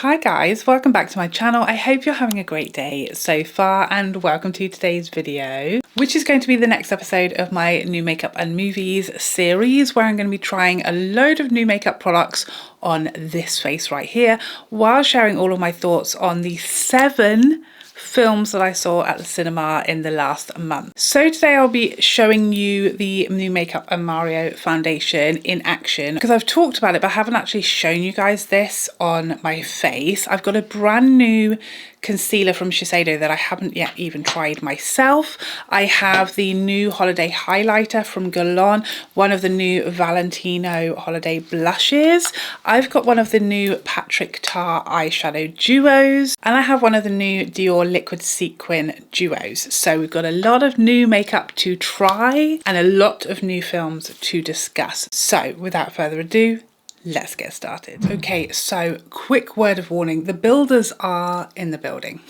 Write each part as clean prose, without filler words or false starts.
Hi guys, welcome back to my channel. I hope you're having a great day so far and welcome to today's video, which is going to be the next episode of my new makeup and movies series where I'm going to be trying a load of new makeup products on this face right here while sharing all of my thoughts on the 7 films that I saw at the cinema in the last month. So today I'll be showing you the new Makeup and Mario foundation in action because I've talked about it but I haven't actually shown you guys this on my face. I've got a brand new concealer from Shiseido that I haven't yet even tried myself. I have the new holiday highlighter from Guerlain, one of the new Valentino holiday blushes. I've got one of the new Patrick Tar eyeshadow duos, and I have one of the new Dior liquid sequin duos. So we've got a lot of new makeup to try and a lot of new films to discuss. So without further ado, let's get started. Okay, so quick word of warning, the builders are in the building,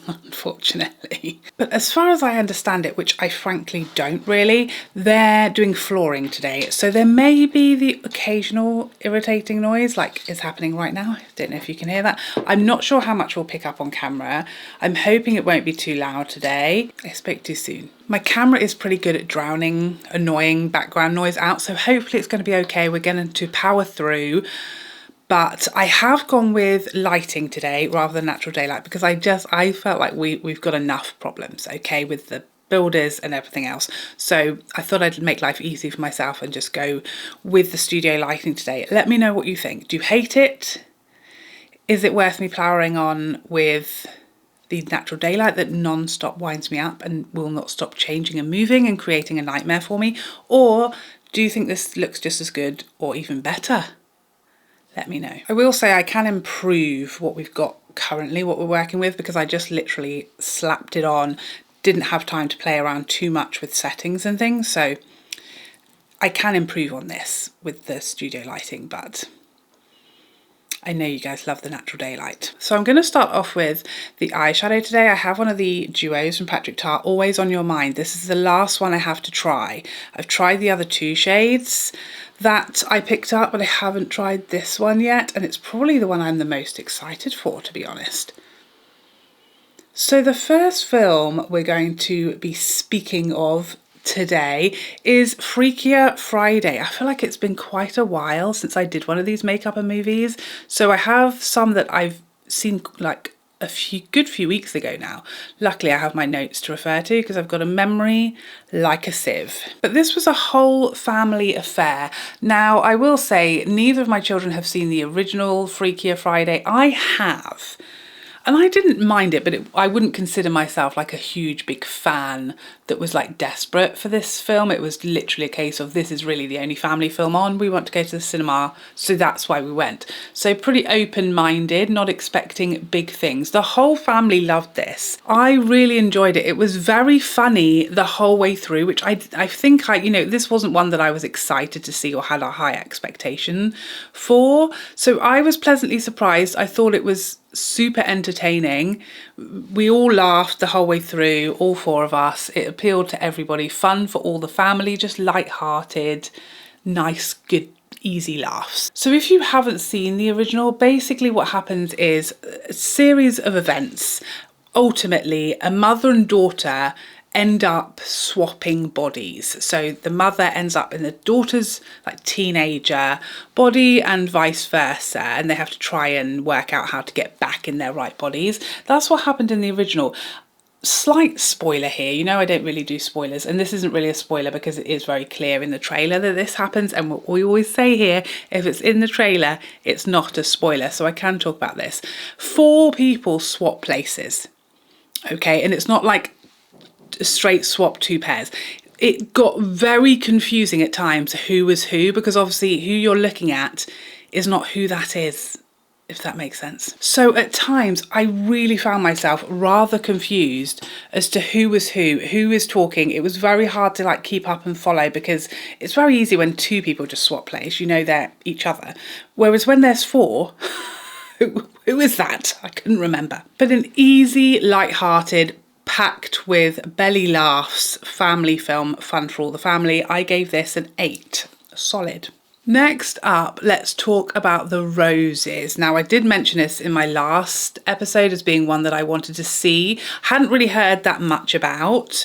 unfortunately. But as far as I understand it, which I frankly don't really, they're doing flooring today. So there may be the occasional irritating noise like is happening right now. I don't know if you can hear that. I'm not sure how much we'll pick up on camera. I'm hoping it won't be too loud today. I spoke too soon. My camera is pretty good at drowning annoying background noise out, so hopefully it's going to be okay. We're going to power through, but I have gone with lighting today rather than natural daylight because I felt like we've got enough problems, okay, with the builders and everything else. So I thought I'd make life easy for myself and just go with the studio lighting today. Let me know what you think. Do you hate it? Is it worth me powering on with the natural daylight that non-stop winds me up and will not stop changing and moving and creating a nightmare for me? Or do you think this looks just as good or even better? Let me know. I will say I can improve what we've got currently, what we're working with, because I just literally slapped it on, didn't have time to play around too much with settings and things, so I can improve on this with the studio lighting, but I know you guys love the natural daylight. So I'm going to start off with the eyeshadow today. I have one of the duos from Patrick Tar, Always On Your Mind. This is the last one I have to try. I've tried the other 2 shades that I picked up, but I haven't tried this one yet, and it's probably the one I'm the most excited for, to be honest. So the first film we're going to be speaking of today is Freakier Friday. I feel like it's been quite a while since I did one of these makeup and movies, so I have some that I've seen like a good few weeks ago now. Luckily I have my notes to refer to because I've got a memory like a sieve. But this was a whole family affair. Now I will say neither of my children have seen the original Freakier Friday. I have. And I didn't mind it, but I wouldn't consider myself like a huge big fan that was like desperate for this film. It was literally a case of this is really the only family film on. We want to go to the cinema, so that's why we went. So pretty open-minded, not expecting big things. The whole family loved this. I really enjoyed it. It was very funny the whole way through, which I think this wasn't one that I was excited to see or had a high expectation for. So I was pleasantly surprised. I thought it was super entertaining. We all laughed the whole way through, all 4 of us. It appealed to everybody, fun for all the family, just light-hearted, nice, good, easy laughs. So if you haven't seen the original, basically what happens is a series of events. Ultimately, a mother and daughter end up swapping bodies. So the mother ends up in the daughter's like teenager body and vice versa, and they have to try and work out how to get back in their right bodies. That's what happened in the original. Slight spoiler here, I don't really do spoilers, and this isn't really a spoiler because it is very clear in the trailer that this happens, and what we always say here, if it's in the trailer, it's not a spoiler, so I can talk about this. 4 people swap places, okay, and it's not like a straight swap 2 pairs. It got very confusing at times who was who, because obviously who you're looking at is not who that is, if that makes sense. So at times I really found myself rather confused as to who was who is talking. It was very hard to like keep up and follow because it's very easy when 2 people just swap place, they're each other. Whereas when there's 4, who is that? I couldn't remember. But an easy, light-hearted, packed with belly laughs family film, fun for all the family. I gave this an 8, solid. Next up, let's talk about the roses. Now, I did mention this in my last episode as being one that I wanted to see. Hadn't really heard that much about,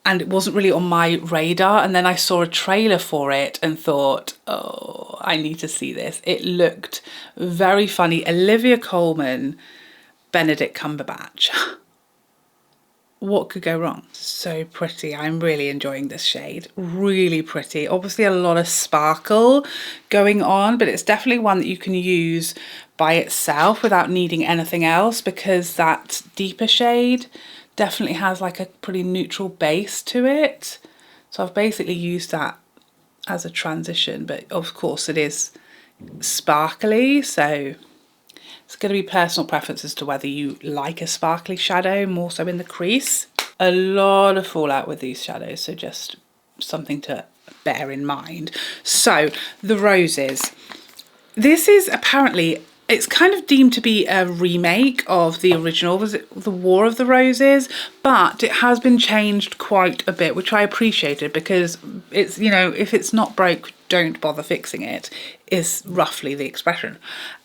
and it wasn't really on my radar. And then I saw a trailer for it and thought, oh, I need to see this. It looked very funny. Olivia Colman, Benedict Cumberbatch. What could go wrong? So pretty. I'm really enjoying this shade. Really pretty. Obviously a lot of sparkle going on, but it's definitely one that you can use by itself without needing anything else, because that deeper shade definitely has like a pretty neutral base to it. So I've basically used that as a transition, but of course it is sparkly, so it's going to be personal preference as to whether you like a sparkly shadow more so in the crease. A lot of fallout with these shadows, so just something to bear in mind. So the roses. This is apparently, it's kind of deemed to be a remake of the original, was it The War of the Roses? But it has been changed quite a bit, which I appreciated, because it's, you know, if it's not broke, don't bother fixing it, is roughly the expression.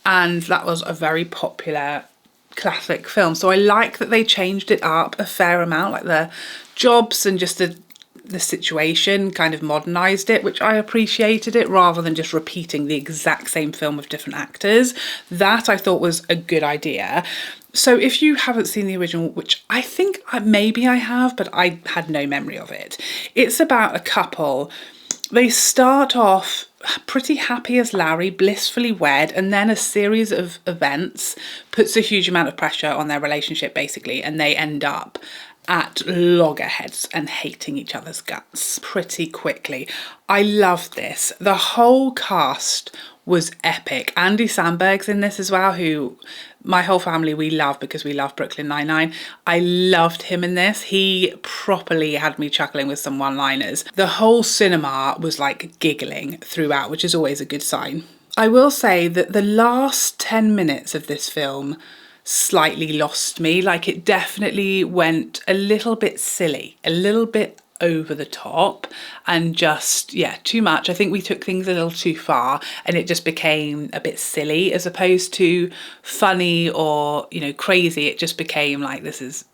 And that was a very popular classic film. So I like that they changed it up a fair amount, like the jobs and just the situation kind of modernised it, which I appreciated it, rather than just repeating the exact same film with different actors. That I thought was a good idea. So if you haven't seen the original, which I think maybe I have, but I had no memory of it, it's about a couple. They start off pretty happy as Larry, blissfully wed, and then a series of events puts a huge amount of pressure on their relationship basically, and they end up at loggerheads and hating each other's guts pretty quickly. I loved this. The whole cast was epic. Andy Samberg's in this as well, who my whole family, we love because we love Brooklyn Nine-Nine. I loved him in this. He properly had me chuckling with some one-liners. The whole cinema was like giggling throughout, which is always a good sign. I will say that the last 10 minutes of this film slightly lost me. Like, it definitely went a little bit silly, a little bit over the top, and just, yeah, too much. I think we took things a little too far, and it just became a bit silly as opposed to funny or, you know, crazy. It just became like, this is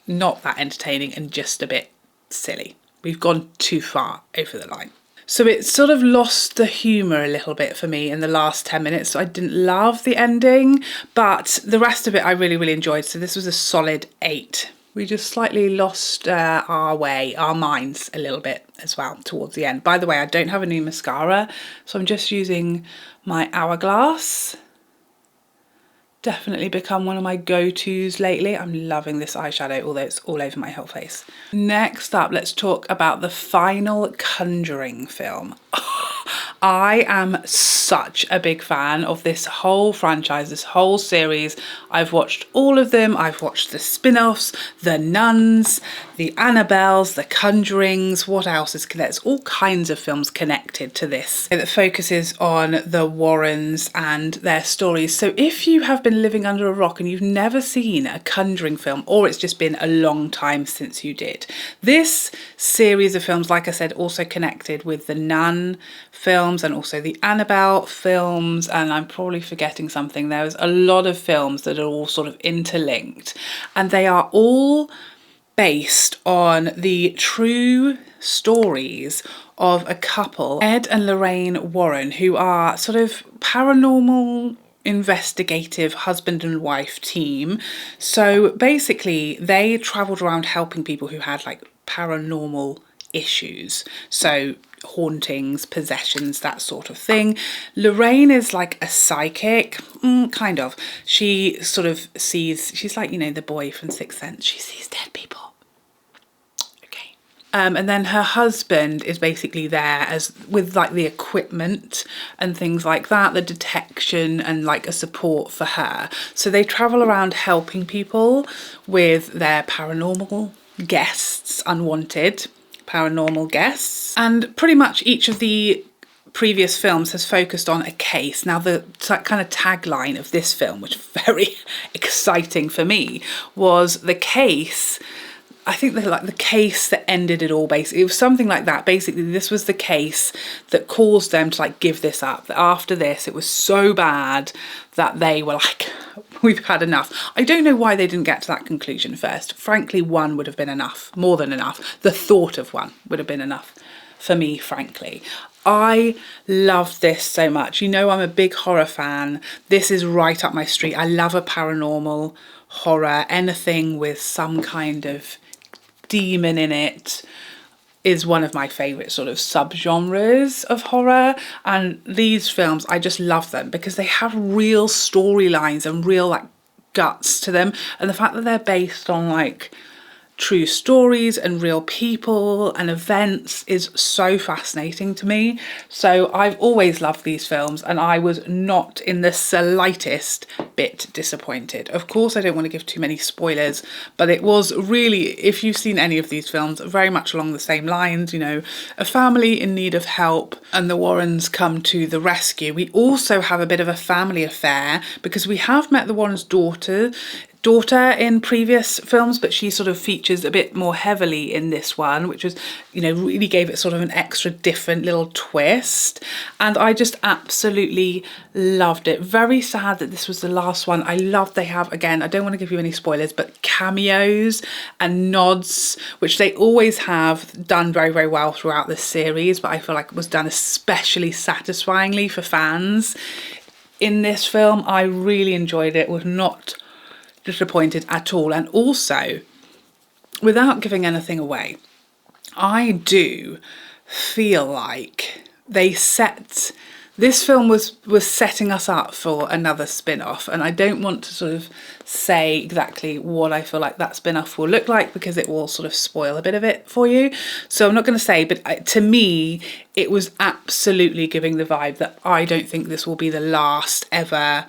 not that entertaining and just a bit silly. We've gone too far over the line. So it sort of lost the humour a little bit for me in the last 10 minutes. So I didn't love the ending, but the rest of it I really, really enjoyed. So this was a solid 8. We just slightly lost our minds a little bit as well towards the end. By the way, I don't have a new mascara, so I'm just using my Hourglass. Definitely become one of my go-tos lately. I'm loving this eyeshadow, although it's all over my whole face. Next up, let's talk about the final Conjuring film. I am such a big fan of this whole franchise, this whole series. I've watched all of them. I've watched the spin-offs, the Nuns, the Annabelles, the Conjurings. What else is connected? There's all kinds of films connected to this that focuses on the Warrens and their stories. So if you have been living under a rock and you've never seen a Conjuring film, or it's just been a long time since you did, this series of films, like I said, also connected with the Nun films and also the Annabelle films, and I'm probably forgetting something. There's a lot of films that are all sort of interlinked, and they are all based on the true stories of a couple, Ed and Lorraine Warren, who are sort of paranormal investigative husband and wife team. So basically they travelled around helping people who had like paranormal issues, so hauntings, possessions, that sort of thing. Lorraine is like a psychic, kind of. She sort of sees, she's like, you know, the boy from Sixth Sense. She sees dead people. Okay. And then her husband is basically there as with like the equipment and things like that, the detection and like a support for her. So they travel around helping people with their paranormal guests, unwanted paranormal guests, and pretty much each of the previous films has focused on a case. Now the kind of tagline of this film, which was very exciting for me, was the case I think like the case that ended it all, basically. It was something like that. Basically, this was the case that caused them to like give this up. That after this, it was so bad that they were like, we've had enough. I don't know why they didn't get to that conclusion first. Frankly, one would have been enough, more than enough. The thought of one would have been enough for me, frankly. I loved this so much. You know, I'm a big horror fan. This is right up my street. I love a paranormal horror. Anything with some kind of demon in it is one of my favourite sort of subgenres of horror, and these films, I just love them because they have real storylines and real like guts to them, and the fact that they're based on like true stories and real people and events is so fascinating to me. So I've always loved these films, and I was not in the slightest bit disappointed. Of course, I don't want to give too many spoilers, but it was really, if you've seen any of these films, very much along the same lines, you know, a family in need of help and the Warrens come to the rescue. We also have a bit of a family affair because we have met the Warrens' daughter in previous films, but she sort of features a bit more heavily in this one, which was, you know, really gave it sort of an extra different little twist, and I just absolutely loved it. Very sad that this was the last one. I loved they have, again, I don't want to give you any spoilers, but cameos and nods, which they always have done very, very well throughout this series, but I feel like it was done especially satisfyingly for fans. In this film, I really enjoyed it, was not disappointed at all. And also, without giving anything away, I do feel like this film was setting us up for another spin-off, and I don't want to sort of say exactly what I feel like that spin-off will look like because it will sort of spoil a bit of it for you, so I'm not going to say, but to me it was absolutely giving the vibe that I don't think this will be the last ever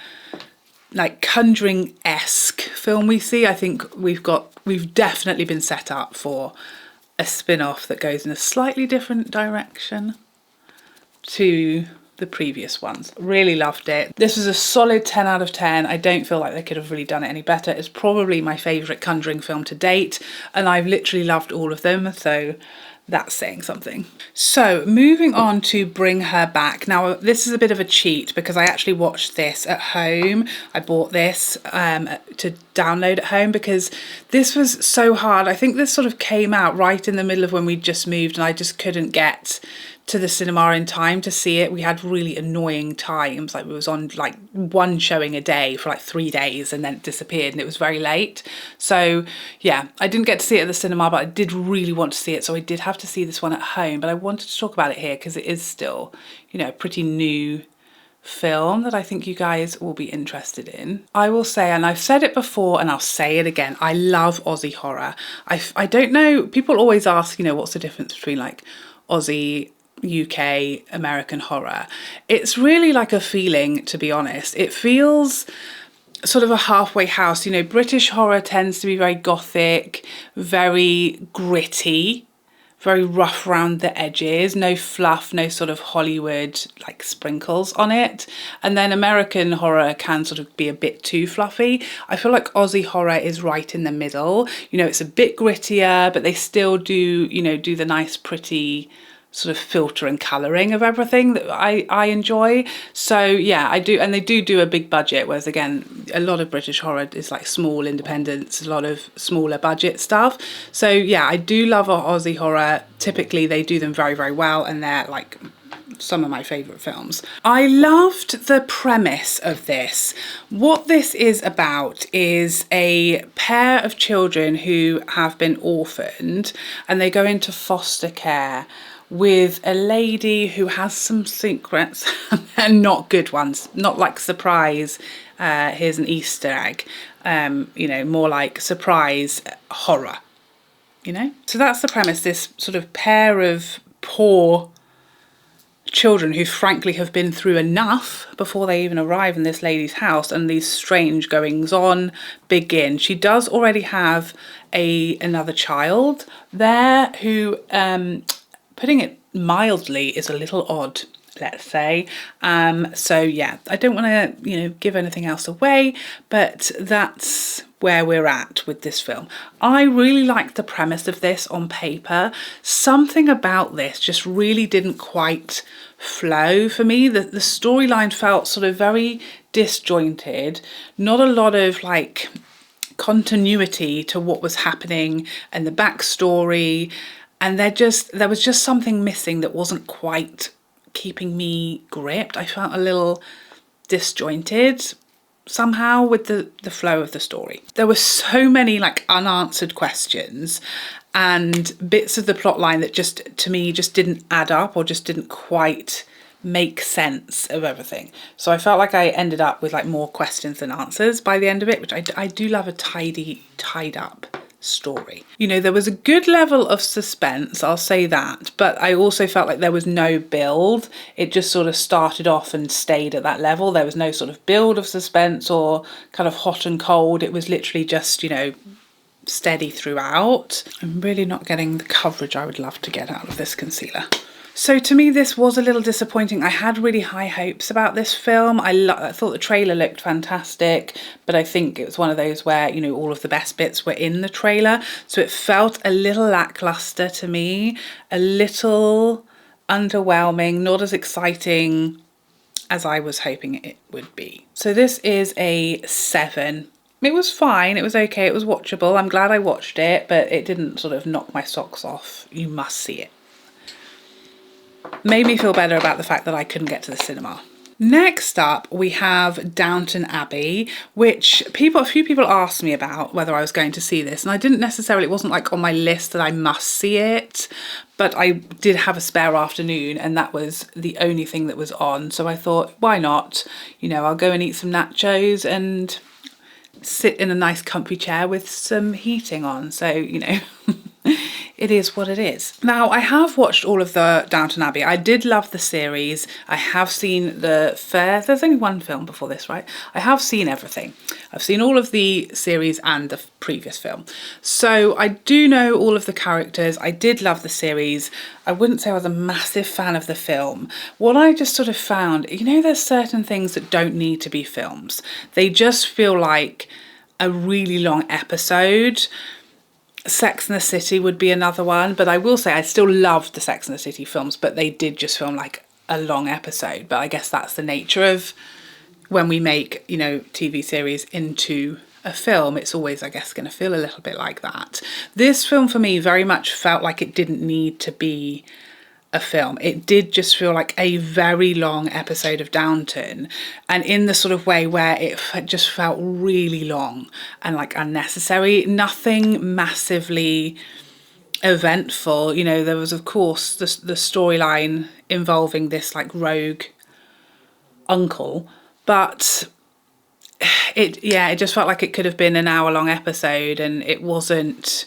like Conjuring-esque film we see. I think we've definitely been set up for a spin-off that goes in a slightly different direction to the previous ones. Really loved it. This was a solid 10 out of 10. I don't feel like they could have really done it any better. It's probably my favourite Conjuring film to date, and I've literally loved all of them, so that's saying something. So moving on to Bring Her Back. Now this is a bit of a cheat because I actually watched this at home. I bought this to download at home because this was so hard. I think this sort of came out right in the middle of when we just moved, and I just couldn't get to the cinema in time to see it. We had really annoying times, like it was on like one showing a day for like 3 days and then it disappeared and it was very late. So yeah, I didn't get to see it at the cinema, but I did really want to see it, so I did have to see this one at home. But I wanted to talk about it here because it is still, you know, a pretty new film that I think you guys will be interested in. I will say, and I've said it before and I'll say it again, I love Aussie horror. I don't know, people always ask, you know, what's the difference between like Aussie, UK, American horror. It's really like a feeling, to be honest. It feels sort of a halfway house. You know, British horror tends to be very gothic, very gritty, very rough around the edges, no fluff, no sort of Hollywood like sprinkles on it. And then American horror can sort of be a bit too fluffy. I feel like Aussie horror is right in the middle. You know, it's a bit grittier, but they still do, you know, do the nice pretty sort of filter and colouring of everything that I enjoy. So yeah, I do, and they do a big budget, whereas again, a lot of British horror is like small independents, a lot of smaller budget stuff. So yeah, I do love Aussie horror. Typically they do them very, very well, and they're like some of my favourite films. I loved the premise of this. What this is about is a pair of children who have been orphaned and they go into foster care with a lady who has some secrets and not good ones, not like surprise, here's an Easter egg, you know, more like surprise horror, you know? So that's the premise, this sort of pair of poor children who frankly have been through enough before they even arrive in this lady's house, and these strange goings on begin. She does already have another child there who, putting it mildly, is a little odd, let's say. So yeah, I don't want to, you know, give anything else away, but that's where we're at with this film. I really liked the premise of this on paper. Something about this just really didn't quite flow for me. The storyline felt sort of very disjointed, not a lot of like continuity to what was happening and the backstory, and there was just something missing that wasn't quite keeping me gripped. I felt a little disjointed somehow with the flow of the story. There were so many like unanswered questions and bits of the plot line that just, to me, just didn't add up or just didn't quite make sense of everything. So I felt like I ended up with like more questions than answers by the end of it, which I do love a tied up story. You know, there was a good level of suspense, I'll say that, but I also felt like there was no build. It just sort of started off and stayed at that level. There was no sort of build of suspense or kind of hot and cold. It was literally just, you know, steady throughout. I'm really not getting the coverage I would love to get out of this concealer. So to me, this was a little disappointing. I had really high hopes about this film. I thought the trailer looked fantastic, but I think it was one of those where, you know, all of the best bits were in the trailer. So it felt a little lackluster to me, a little underwhelming, not as exciting as I was hoping it would be. So this is a 7. It was fine, it was okay, it was watchable. I'm glad I watched it, but it didn't sort of knock my socks off. You must see it. Made me feel better about the fact that I couldn't get to the cinema. Next up, we have Downton Abbey, which a few people asked me about whether I was going to see this, and I didn't necessarily, it wasn't like on my list that I must see it, but I did have a spare afternoon and that was the only thing that was on. So I thought, why not? You know, I'll go and eat some nachos and sit in a nice comfy chair with some heating on. So, you know, it is what it is. Now, I have watched all of the Downton Abbey. I did love the series. I have seen there's only one film before this, right? I have seen everything. I've seen all of the series and the previous film. So I do know all of the characters. I did love the series. I wouldn't say I was a massive fan of the film. What I just sort of found, you know, there's certain things that don't need to be films. They just feel like a really long episode. Sex and the City would be another one, but I will say I still loved the Sex and the City films, but they did just film like a long episode. But I guess that's the nature of when we make, you know, TV series into a film. It's always, I guess, going to feel a little bit like that. This film for me very much felt like it didn't need to be a film. It did just feel like a very long episode of Downton, and in the sort of way where it just felt really long and like unnecessary. Nothing massively eventful. You know, there was of course the storyline involving this like rogue uncle, but it just felt like it could have been an hour-long episode, and it wasn't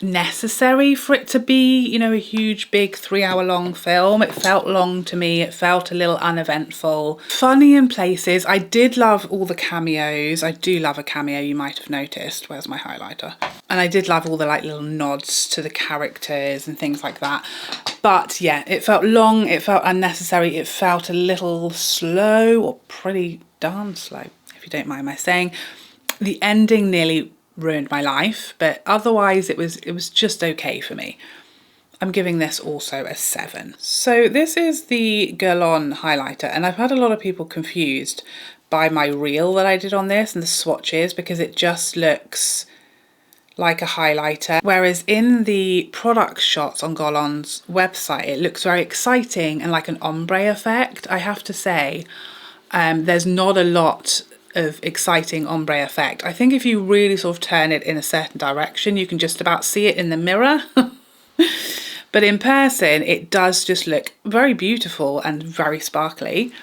necessary for it to be, you know, a huge big 3-hour-long film. It felt long to me. It felt a little uneventful, funny in places. I did love all the cameos. I do love a cameo, you might have noticed. Where's my highlighter? And I did love all the like little nods to the characters and things like that. But yeah, it felt long, it felt unnecessary, it felt a little slow, or pretty darn slow, if you don't mind my saying. The ending nearly ruined my life, but otherwise it was just okay for me. I'm giving this also a 7. So this is the Guerlain highlighter, and I've had a lot of people confused by my reel that I did on this and the swatches, because it just looks like a highlighter, whereas in the product shots on Guerlain's website it looks very exciting and like an ombre effect. I have to say, there's not a lot of exciting ombre effect. I think if you really sort of turn it in a certain direction, you can just about see it in the mirror. But in person, it does just look very beautiful and very sparkly.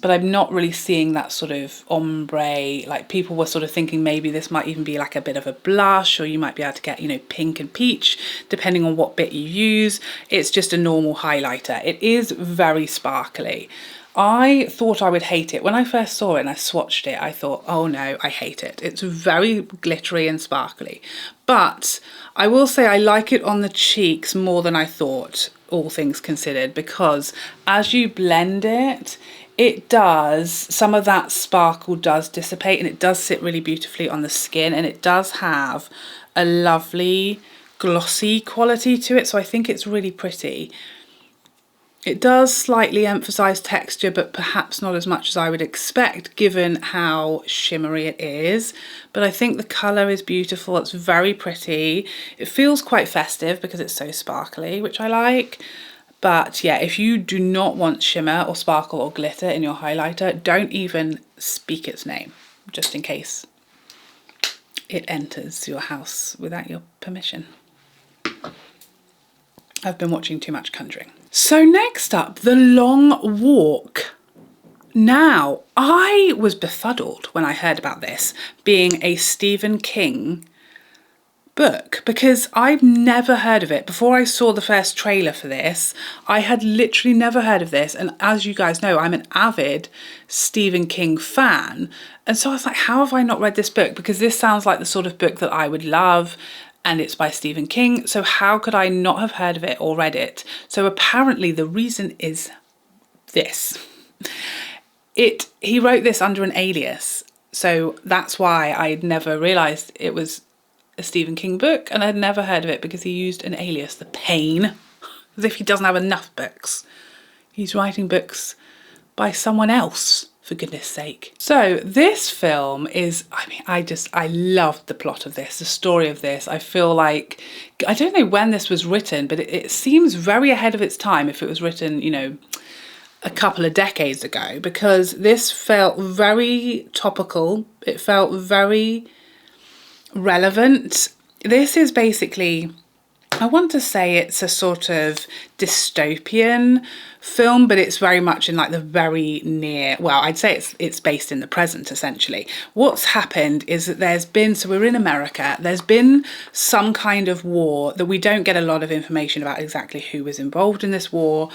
But I'm not really seeing that sort of ombre. Like, people were sort of thinking maybe this might even be like a bit of a blush, or you might be able to get, you know, pink and peach, depending on what bit you use. It's just a normal highlighter. It is very sparkly. I thought I would hate it. When I first saw it and I swatched it, I thought, oh no, I hate it. It's very glittery and sparkly. But I will say I like it on the cheeks more than I thought, all things considered, because as you blend it, it does, some of that sparkle does dissipate, and it does sit really beautifully on the skin, and it does have a lovely glossy quality to it. So I think it's really pretty. It does slightly emphasize texture, but perhaps not as much as I would expect given how shimmery it is. But I think the color is beautiful. It's very pretty. It feels quite festive because it's so sparkly, which I like. But yeah, if you do not want shimmer or sparkle or glitter in your highlighter, don't even speak its name, just in case it enters your house without your permission. I've been watching too much Conjuring. So next up, The Long Walk. Now, I was befuddled when I heard about this being a Stephen King book, because I've never heard of it. Before I saw the first trailer for this, I had literally never heard of this. And as you guys know, I'm an avid Stephen King fan. And so I was like, how have I not read this book? Because this sounds like the sort of book that I would love. And it's by Stephen King, so how could I not have heard of it or read it? So apparently the reason is this. He wrote this under an alias, so that's why I'd never realised it was a Stephen King book, and I'd never heard of it because he used an alias. The pain, as if he doesn't have enough books. He's writing books by someone else, for goodness sake. So this film is, I mean, I loved the plot of this, the story of this. I feel like, I don't know when this was written, but it seems very ahead of its time if it was written, you know, a couple of decades ago, because this felt very topical. It felt very relevant. This is basically, I want to say it's a sort of dystopian film, but it's very much in like the very near, well, I'd say it's based in the present essentially. What's happened is that there's been, so we're in America, there's been some kind of war that we don't get a lot of information about exactly who was involved in this war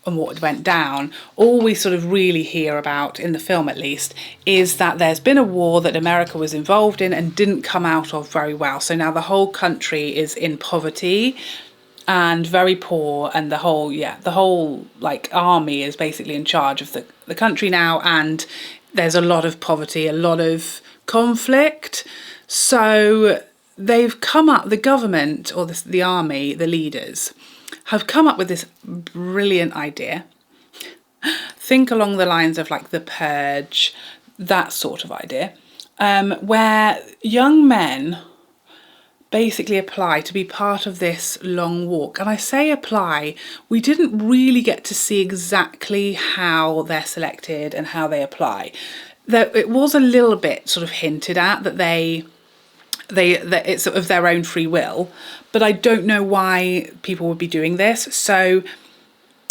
and what went down. All we sort of really hear about, in the film at least, is that there's been a war that America was involved in and didn't come out of very well. So now the whole country is in poverty and very poor, and the whole like army is basically in charge of the country now, and there's a lot of poverty, a lot of conflict. So they've come up, the government or the army, the leaders, have come up with this brilliant idea. Think along the lines of like The Purge, that sort of idea, where young men basically apply to be part of this long walk. And I say apply, we didn't really get to see exactly how they're selected and how they apply. It was a little bit sort of hinted at that that it's of their own free will, but I don't know why people would be doing this. So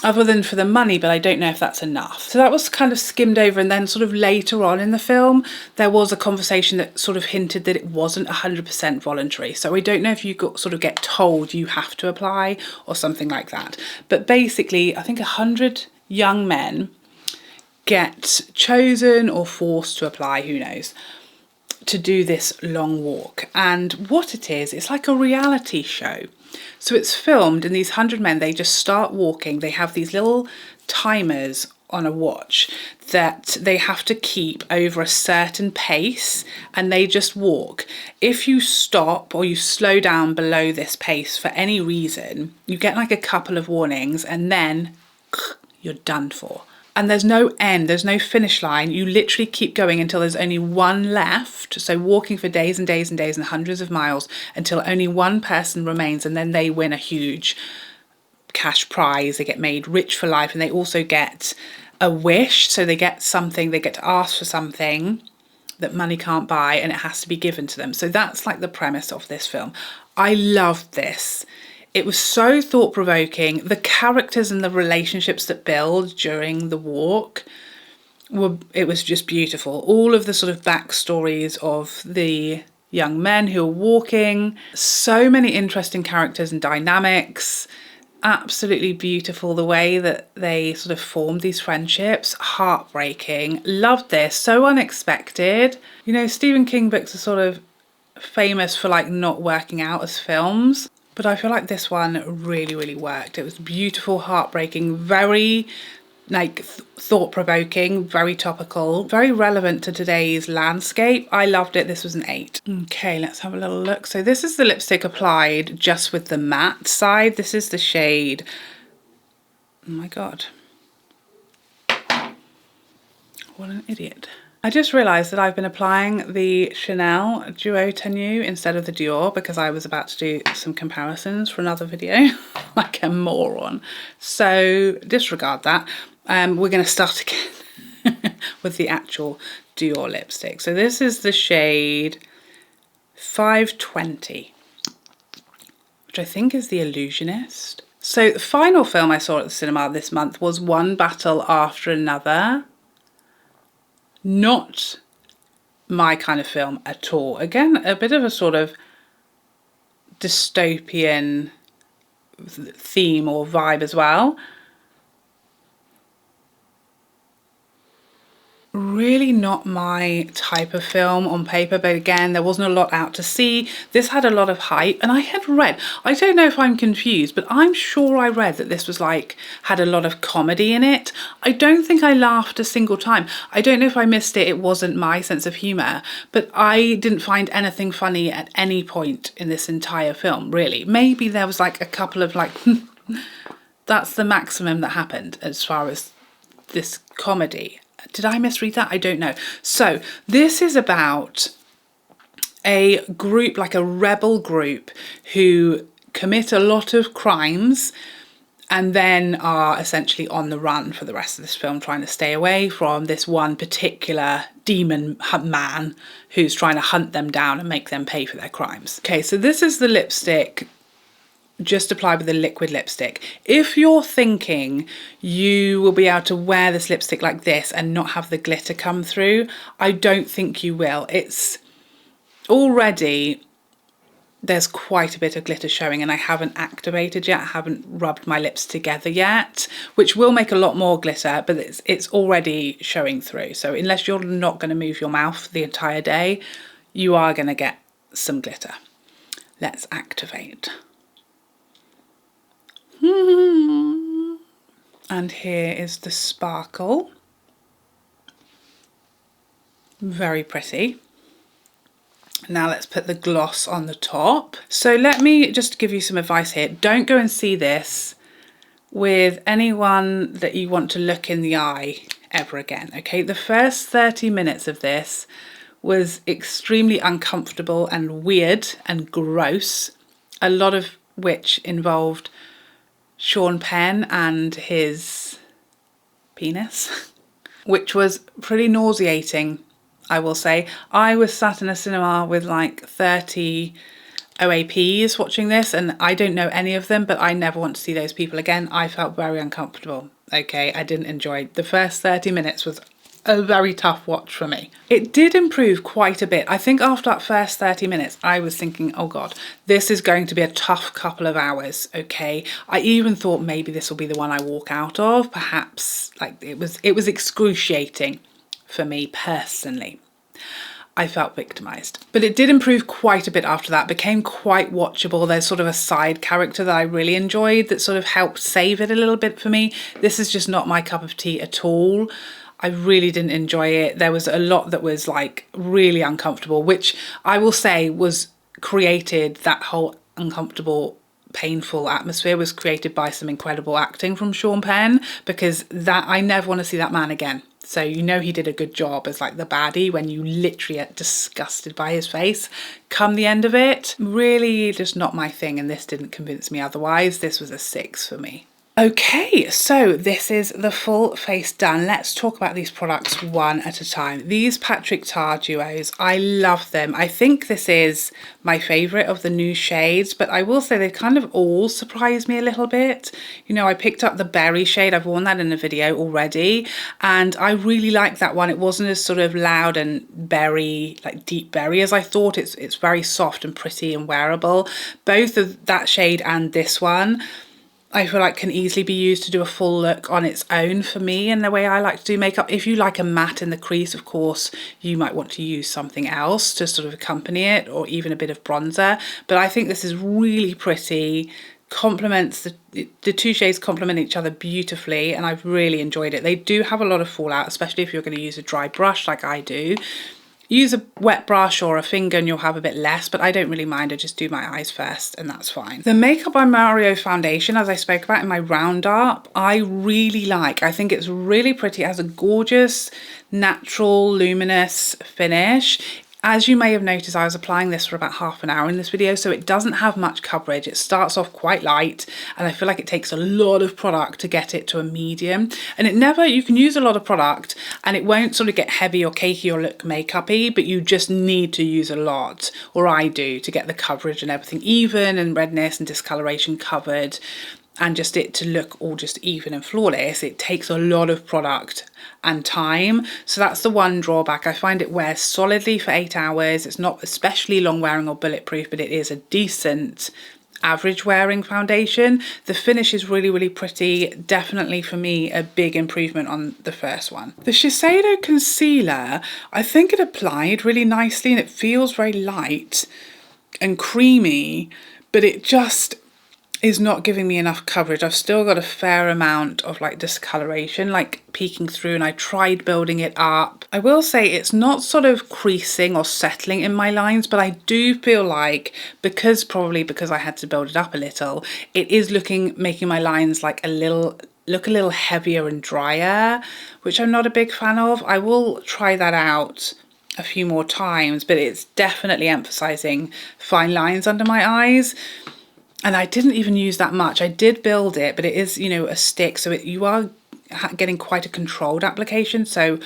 other than for the money, but I don't know if that's enough. So that was kind of skimmed over, and then sort of later on in the film, there was a conversation that sort of hinted that it wasn't 100% voluntary. So I don't know if you sort of get told you have to apply or something like that. But basically, I think 100 young men get chosen or forced to apply, who knows, to do this long walk. And what it is, it's like a reality show. So it's filmed, and these 100 men, they just start walking. They have these little timers on a watch that they have to keep over a certain pace, and they just walk. If you stop or you slow down below this pace for any reason, you get like a couple of warnings, and then you're done for. And there's no end, there's no finish line. You literally keep going until there's only one left. So walking for days and days and days and hundreds of miles until only one person remains, and then they win a huge cash prize. They get made rich for life, and they also get a wish. So they get something, they get to ask for something that money can't buy, and it has to be given to them. So that's like the premise of this film. I loved this. It was so thought-provoking. The characters and the relationships that build during the walk, it was just beautiful. All of the sort of backstories of the young men who are walking, so many interesting characters and dynamics. absolutely beautiful. The way that they sort of formed these friendships, heartbreaking. Loved this, so unexpected. You know, Stephen King books are sort of famous for like not working out as films, but I feel like this one really, really worked. It was beautiful, heartbreaking, very like thought-provoking, very topical, very relevant to today's landscape. I loved it. This was an 8. Okay, let's have a little look. So this is the lipstick applied just with the matte side. This is the shade, oh my god, what an idiot. I just realised that I've been applying the Chanel Duo Tenue instead of the Dior because I was about to do some comparisons for another video, like a moron. So disregard that. We're going to start again with the actual Dior lipstick. So this is the shade 520, which I think is the Illusionist. So the final film I saw at the cinema this month was One Battle After Another. Not my kind of film at all. Again, a bit of a sort of dystopian theme or vibe as well. Really not my type of film on paper, but again, there wasn't a lot out to see. This had a lot of hype, and I had read, I don't know if I'm confused, but I'm sure I read that this was like, had a lot of comedy in it. I don't think I laughed a single time. I don't know if I missed it, it wasn't my sense of humour, but I didn't find anything funny at any point in this entire film, really. Maybe there was like a couple of like, that's the maximum that happened as far as this comedy. Did I misread that? I don't know. So this is about a group, like a rebel group, who commit a lot of crimes and then are essentially on the run for the rest of this film, trying to stay away from this one particular demon man who's trying to hunt them down and make them pay for their crimes. Okay, so this is the lipstick just apply with a liquid lipstick. If you're thinking you will be able to wear this lipstick like this and not have the glitter come through, I don't think you will. It's already, there's quite a bit of glitter showing and I haven't activated yet. I haven't rubbed my lips together yet, which will make a lot more glitter, but it's already showing through. So unless you're not going to move your mouth the entire day, you are going to get some glitter. Let's activate. And here is the sparkle. Very pretty. Now let's put the gloss on the top. So let me just give you some advice here. Don't go and see this with anyone that you want to look in the eye ever again, okay? The first 30 minutes of this was extremely uncomfortable and weird and gross, a lot of which involved Sean Penn and his penis, which was pretty nauseating, I will say. I was sat in a cinema with like 30 OAPs watching this, and I don't know any of them, but I never want to see those people again. I felt very uncomfortable. Okay, I didn't enjoy it. The first 30 minutes was a very tough watch for me. It did improve quite a bit. I think after that first 30 minutes, I was thinking, oh God, this is going to be a tough couple of hours, okay? I even thought maybe this will be the one I walk out of, perhaps. Like it was excruciating for me personally. I felt victimized. But it did improve quite a bit after that, became quite watchable. There's sort of a side character that I really enjoyed that sort of helped save it a little bit for me. This is just not my cup of tea at all. I really didn't enjoy it. There was a lot that was like really uncomfortable, which I will say was created, that whole uncomfortable, painful atmosphere was created by some incredible acting from Sean Penn, because that I never want to see that man again. So you know he did a good job as like the baddie when you literally get disgusted by his face. Come the end of it, really just not my thing, and this didn't convince me otherwise. This was a 6 for me. Okay, so this is the full face done. Let's talk about these products one at a time. These Patrick Tar duos, I love them. I think this is my favourite of the new shades, but I will say they kind of all surprised me a little bit. You know, I picked up the berry shade, I've worn that in a video already, and I really like that one. It wasn't as sort of loud and berry, like deep berry as I thought. It's very soft and pretty and wearable. Both of that shade and this one, I feel like can easily be used to do a full look on its own for me and the way I like to do makeup. If you like a matte in the crease, of course, you might want to use something else to sort of accompany it, or even a bit of bronzer. But I think this is really pretty, complements the two shades complement each other beautifully, and I've really enjoyed it. They do have a lot of fallout, especially if you're going to use a dry brush like I do. Use a wet brush or a finger and you'll have a bit less, but I don't really mind. I just do my eyes first and that's fine. The Makeup by Mario foundation, as I spoke about in my roundup, I really like. I think it's really pretty. It has a gorgeous, natural, luminous finish. As you may have noticed, I was applying this for about half an hour in this video, so it doesn't have much coverage. It starts off quite light, and I feel like it takes a lot of product to get it to a medium. And you can use a lot of product, and it won't sort of get heavy or cakey or look makeup-y, but you just need to use a lot, or I do, to get the coverage and everything even, and redness and discoloration covered. And just it to look all just even and flawless, it takes a lot of product and time. So that's the one drawback. I find it wears solidly for 8 hours. It's not especially long wearing or bulletproof, but it is a decent average wearing foundation. The finish is really, really pretty. Definitely for me, a big improvement on the first one. The Shiseido concealer, I think it applied really nicely and it feels very light and creamy, but it just is not giving me enough coverage. I've still got a fair amount of like discoloration like peeking through, and I tried building it up. I will say it's not sort of creasing or settling in my lines, but I do feel like probably because I had to build it up a little, it is making my lines like look a little heavier and drier, which I'm not a big fan of. I will try that out a few more times, but it's definitely emphasizing fine lines under my eyes. And I didn't even use that much. I did build it, but it is, you know, a stick. So you are getting quite a controlled application. So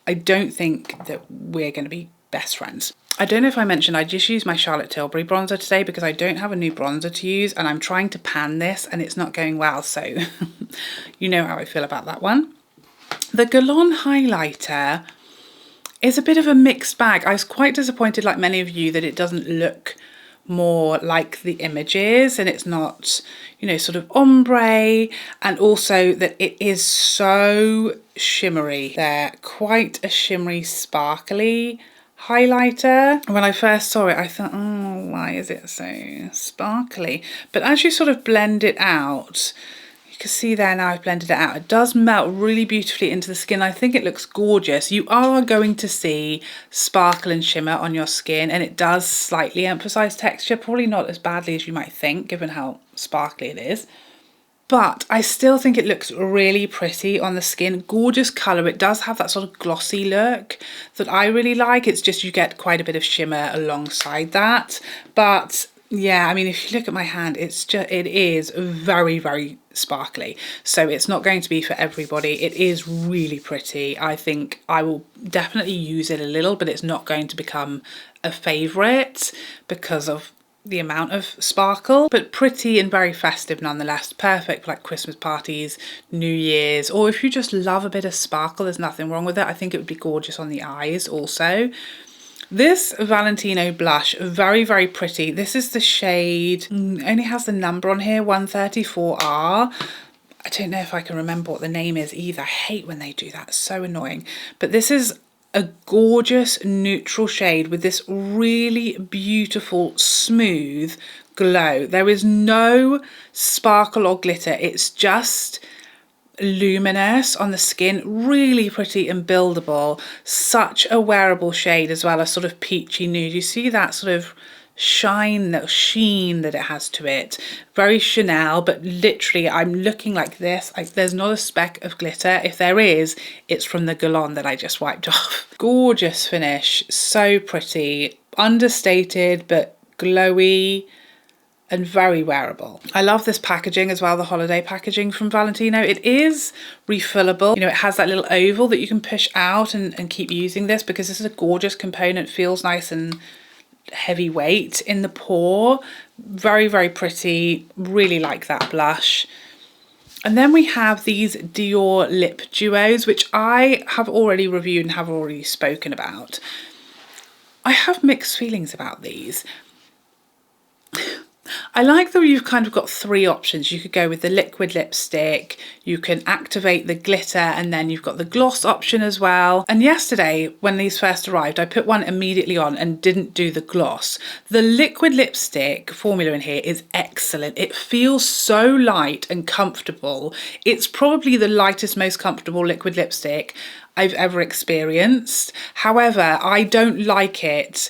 I don't think that we're going to be best friends. I don't know if I mentioned, I just used my Charlotte Tilbury bronzer today because I don't have a new bronzer to use. And I'm trying to pan this and it's not going well. So you know how I feel about that one. The Guerlain highlighter is a bit of a mixed bag. I was quite disappointed, like many of you, that it doesn't look more like the images and it's not, you know, sort of ombre, and also that it is so shimmery. They're quite a shimmery, sparkly highlighter. When I first saw it, I thought, oh, why is it so sparkly? But as you sort of blend it out, you can see there now I've blended it out. It does melt really beautifully into the skin. I think it looks gorgeous. You are going to see sparkle and shimmer on your skin, and it does slightly emphasize texture, probably not as badly as you might think given how sparkly it is. But I still think it looks really pretty on the skin. Gorgeous colour. It does have that sort of glossy look that I really like. It's just you get quite a bit of shimmer alongside that. But yeah, I mean, if you look at my hand, it is very, very sparkly. So it's not going to be for everybody. It is really pretty. I think I will definitely use it a little, but it's not going to become a favourite because of the amount of sparkle, but pretty and very festive nonetheless. Perfect for like Christmas parties, New Year's, or if you just love a bit of sparkle, there's nothing wrong with it. I think it would be gorgeous on the eyes also. This Valentino blush, very, very pretty. This is the shade, only has the number on here, 134R. I don't know if I can remember what the name is either. I hate when they do that, it's so annoying. But this is a gorgeous neutral shade with this really beautiful, smooth glow. There is no sparkle or glitter. It's just luminous on the skin, really pretty and buildable. Such a wearable shade as well, a sort of peachy nude. You see that sort of shine, that sheen that it has to it. Very Chanel, but literally I'm looking like this. There's not a speck of glitter. If there is, it's from the Guerlain that I just wiped off. Gorgeous finish, so pretty, understated but glowy and very wearable. I love this packaging as well, the holiday packaging from Valentino. It is refillable. You know, it has that little oval that you can push out and keep using this because this is a gorgeous component. Feels nice and heavyweight in the pour. Very, very pretty. Really like that blush. And then we have these Dior lip duos, which I have already reviewed and have already spoken about. I have mixed feelings about these. I like that you've kind of got three options. You could go with the liquid lipstick, you can activate the glitter, and then you've got the gloss option as well. And yesterday, when these first arrived, I put one immediately on and didn't do the gloss. The liquid lipstick formula in here is excellent. It feels so light and comfortable. It's probably the lightest, most comfortable liquid lipstick I've ever experienced. However, I don't like it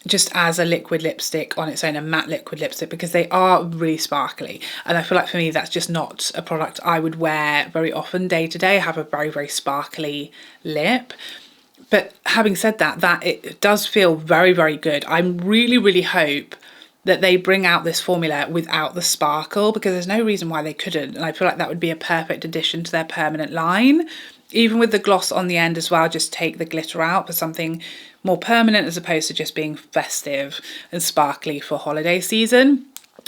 just as a liquid lipstick on its own, a matte liquid lipstick, because they are really sparkly. And I feel like for me, that's just not a product I would wear very often day to day. I have a very, very sparkly lip. But having said that, it does feel very, very good. I really, really hope that they bring out this formula without the sparkle, because there's no reason why they couldn't. And I feel like that would be a perfect addition to their permanent line. Even with the gloss on the end as well, just take the glitter out for something more permanent as opposed to just being festive and sparkly for holiday season.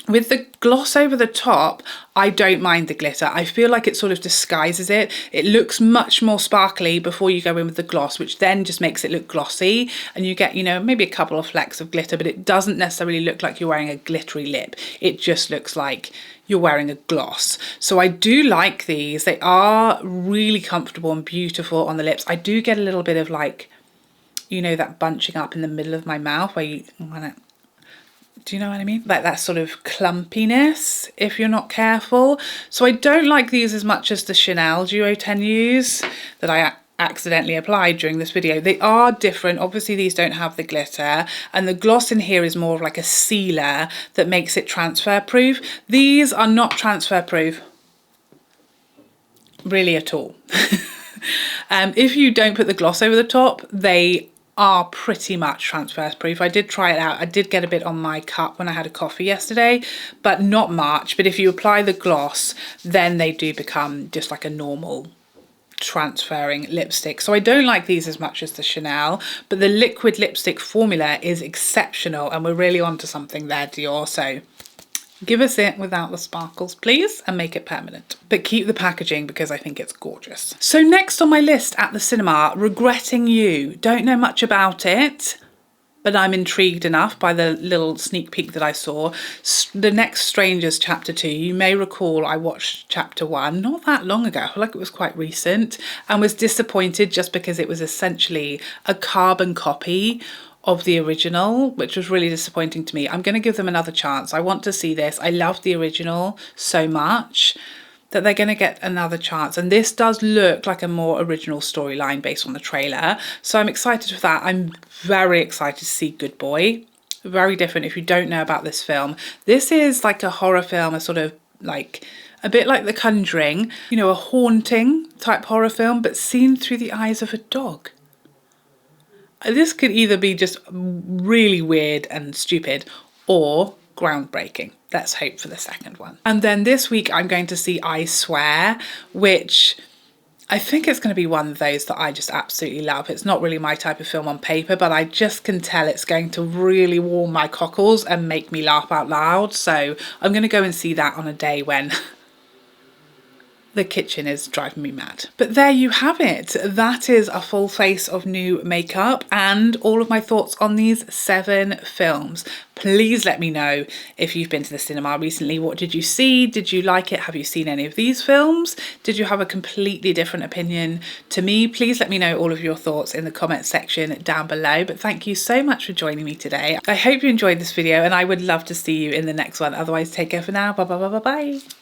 With the gloss over the top, I don't mind the glitter. I feel like it sort of disguises it. It looks much more sparkly before you go in with the gloss, which then just makes it look glossy, and you get, you know, maybe a couple of flecks of glitter, but it doesn't necessarily look like you're wearing a glittery lip. It just looks like you're wearing a gloss. So I do like these. They are really comfortable and beautiful on the lips. I do get a little bit of, like, you know, that bunching up in the middle of my mouth where you want to, do you know what I mean? Like that sort of clumpiness if you're not careful. So I don't like these as much as the Chanel Duo Tenues that I accidentally applied during this video. They are different. Obviously these don't have the glitter, and the gloss in here is more of like a sealer that makes it transfer proof. These are not transfer proof really at all. If you don't put the gloss over the top, they are pretty much transfer proof. I did try it out. I did get a bit on my cup when I had a coffee yesterday, but not much. But if you apply the gloss, then they do become just like a normal transferring lipstick. So I don't like these as much as the Chanel, but the liquid lipstick formula is exceptional, and we're really onto something there, Dior. So give us it without the sparkles, please, and make it permanent. But keep the packaging because I think it's gorgeous. So next on my list at the cinema, Regretting You. Don't know much about it, but I'm intrigued enough by the little sneak peek that I saw. The Next Strangers Chapter 2. You may recall I watched Chapter 1 not that long ago. I feel like it was quite recent, and was disappointed just because it was essentially a carbon copy of the original, which was really disappointing to me. I'm going to give them another chance. I want to see this. I love the original so much that they're going to get another chance. And this does look like a more original storyline based on the trailer. So I'm excited for that. I'm very excited to see Good Boy. Very different if you don't know about this film. This is like a horror film, a sort of like a bit like The Conjuring, you know, a haunting type horror film, but seen through the eyes of a dog. This could either be just really weird and stupid or groundbreaking. Let's hope for the second one. And then this week I'm going to see I Swear, which I think it's going to be one of those that I just absolutely love. It's not really my type of film on paper, but I just can tell it's going to really warm my cockles and make me laugh out loud. So I'm going to go and see that on a day when the kitchen is driving me mad. But there you have it. That is a full face of new makeup and all of my thoughts on these 7 films. Please let me know if you've been to the cinema recently. What did you see? Did you like it? Have you seen any of these films? Did you have a completely different opinion to me? Please let me know all of your thoughts in the comments section down below. But thank you so much for joining me today. I hope you enjoyed this video, and I would love to see you in the next one. Otherwise, take care for now. Bye bye bye bye bye.